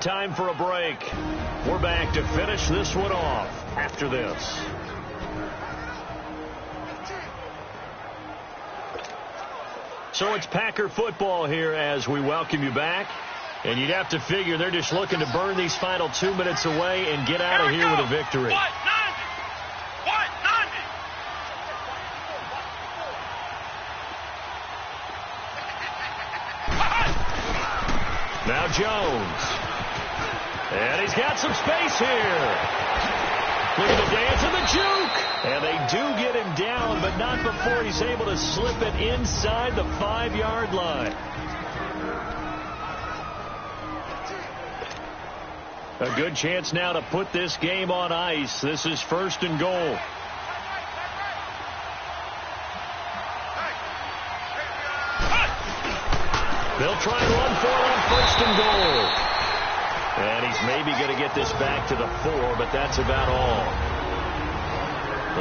Time for a break. We're back to finish this one off after this. So it's Packer football here as we welcome you back. And you'd have to figure they're just looking to burn these final 2 minutes away and get out of here with a victory. Now Jones. And he's got some space here. Look at the dance and the juke. And they do get him down, but not before he's able to slip it inside the 5-yard line. A good chance now to put this game on ice. This is first and goal. They'll try and run for it on first and goal. And he's maybe going to get this back to the 4, but that's about all.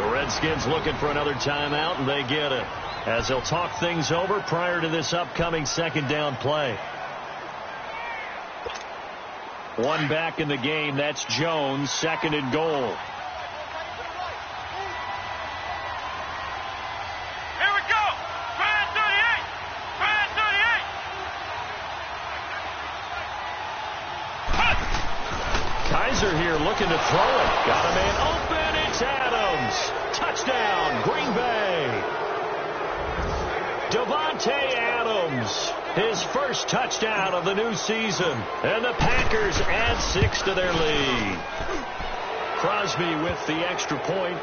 The Redskins looking for another timeout, and they get it, as they'll talk things over prior to this upcoming second down play. One back in the game. That's Jones, second and goal. Here we go. Try 38. Try 38. Kaiser here looking to throw it. Got a man open. It's Adams. Touchdown, Green Bay. Davante Adams, his first touchdown of the new season. And the Packers add 6 to their lead. Crosby with the extra point.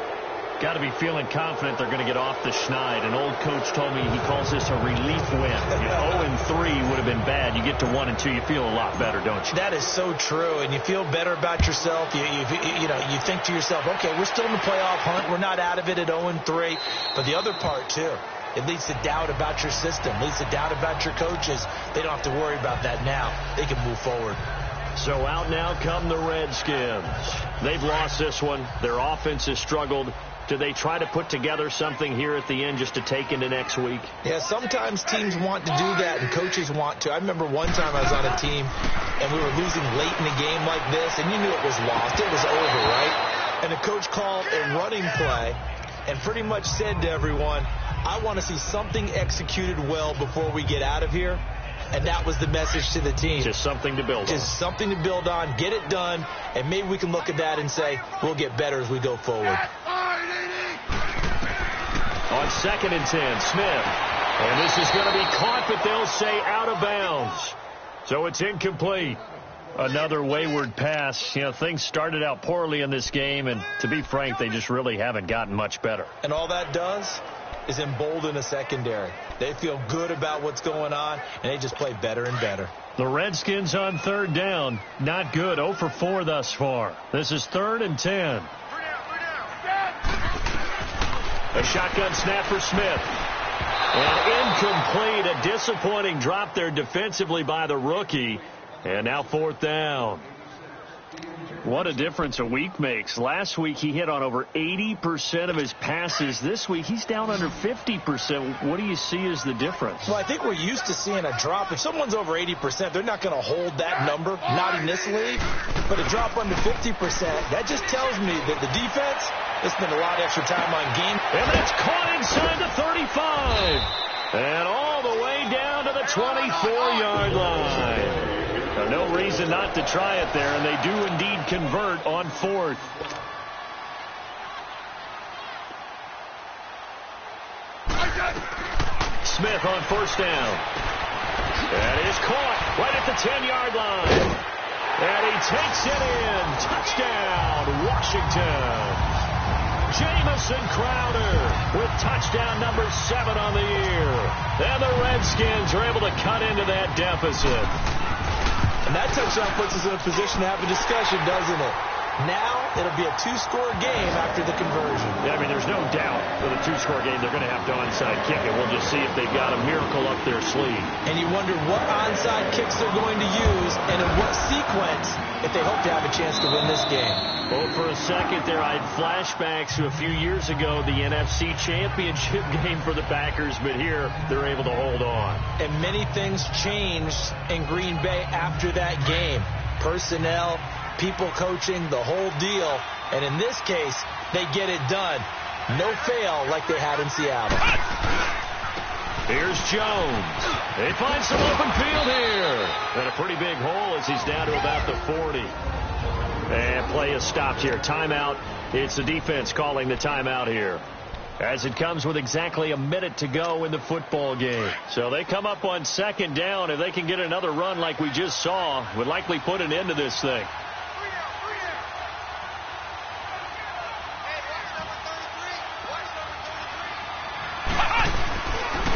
Got to be feeling confident they're going to get off the schneid. An old coach told me he calls this a relief win. 0-3 would have been bad. You get to 1-2, you feel a lot better, don't you? That is so true, and you feel better about yourself. You think to yourself, okay, we're still in the playoff hunt. We're not out of it at 0-3. But the other part, too, it leads to doubt about your system, leads to doubt about your coaches. They don't have to worry about that now. They can move forward. So out now come the Redskins. They've lost this one. Their offense has struggled. Do they try to put together something here at the end just to take into next week? Yeah, sometimes teams want to do that and coaches want to. I remember one time I was on a team and we were losing late in a game like this, and you knew it was lost. It was over, right? And the coach called a running play and pretty much said to everyone, I want to see something executed well before we get out of here. And that was the message to the team. Just something to build on. Just something to build on, get it done, and maybe we can look at that and say, we'll get better as we go forward. On 2nd and 10, Smith. And this is going to be caught, but they'll say out of bounds. So it's incomplete. Another wayward pass. You know, things started out poorly in this game, and to be frank, they just really haven't gotten much better. And all that does is embolden a secondary. They feel good about what's going on, and they just play better and better. The Redskins on third down. Not good. 0 for 4 thus far. This is 3rd and 10. A shotgun snap for Smith. And incomplete. A disappointing drop there defensively by the rookie. And now 4th down. What a difference a week makes. Last week he hit on over 80% of his passes. This week he's down under 50%. What do you see as the difference? Well, I think we're used to seeing a drop. If someone's over 80%, they're not going to hold that number, not in this league. But a drop under 50%, that just tells me that the defense has spent a lot of extra time on game. And that's caught inside the 35. And all the way down to the 24-yard line. No reason not to try it there, and they do indeed convert on 4th. Smith on 1st down. That is caught right at the 10-yard line. And he takes it in. Touchdown, Washington. Jamison Crowder with touchdown number 7 on the year. And the Redskins are able to cut into that deficit. And that touchdown puts us in a position to have a discussion, doesn't it? Now it'll be a 2-score game after the conversion. Yeah, I mean, there's no doubt with a 2-score game they're going to have to onside kick it. We'll just see if they've got a miracle up their sleeve. And you wonder what onside kicks they're going to use and in what sequence if they hope to have a chance to win this game. Well, for a second there, I had flashbacks to a few years ago, the NFC Championship game for the Packers, but here they're able to hold on. And many things changed in Green Bay after that game. Personnel, people coaching, the whole deal. And in this case, they get it done. No fail like they had in Seattle. Here's Jones. They find some open field here. And a pretty big hole as he's down to about the 40. And play is stopped here. Timeout. It's the defense calling the timeout here, as it comes with exactly a minute to go in the football game. So they come up on 2nd down. If they can get another run like we just saw, would likely put an end to this thing.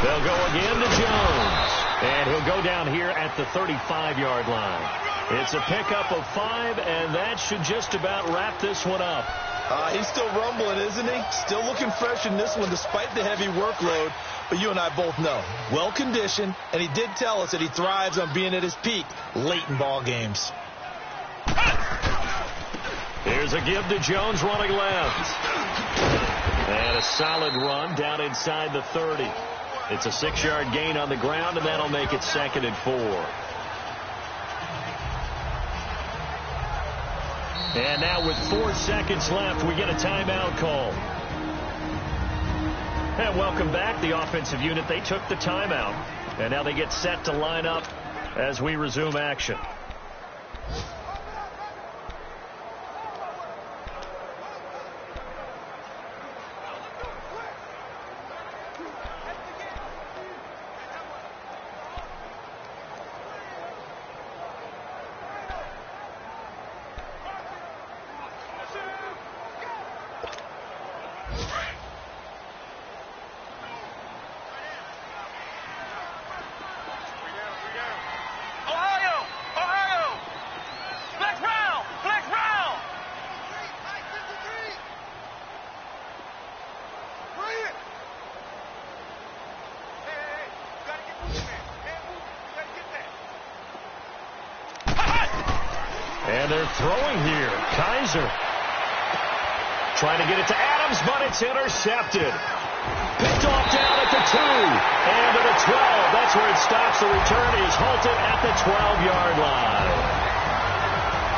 They'll go again to Jones. And he'll go down here at the 35-yard line. It's a pickup of 5, and that should just about wrap this one up. He's still rumbling, isn't he? Still looking fresh in this one despite the heavy workload. But you and I both know, well-conditioned, and he did tell us that he thrives on being at his peak late in ball games. Here's a give to Jones running left. And a solid run down inside the 30. It's a 6-yard gain on the ground, and that'll make it 2nd and 4. And now with 4 seconds left, we get a timeout call. And welcome back. The offensive unit, they took the timeout. And now they get set to line up as we resume action. And they're throwing here. Kaiser trying to get it to Adams, but it's intercepted. Picked off down at the 2 and to the 12. That's where it stops. The return is halted at the 12-yard line.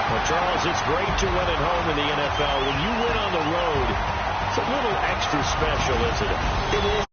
Well, Charles, it's great to win at home in the NFL. When you win on the road, it's a little extra special, isn't it? It is.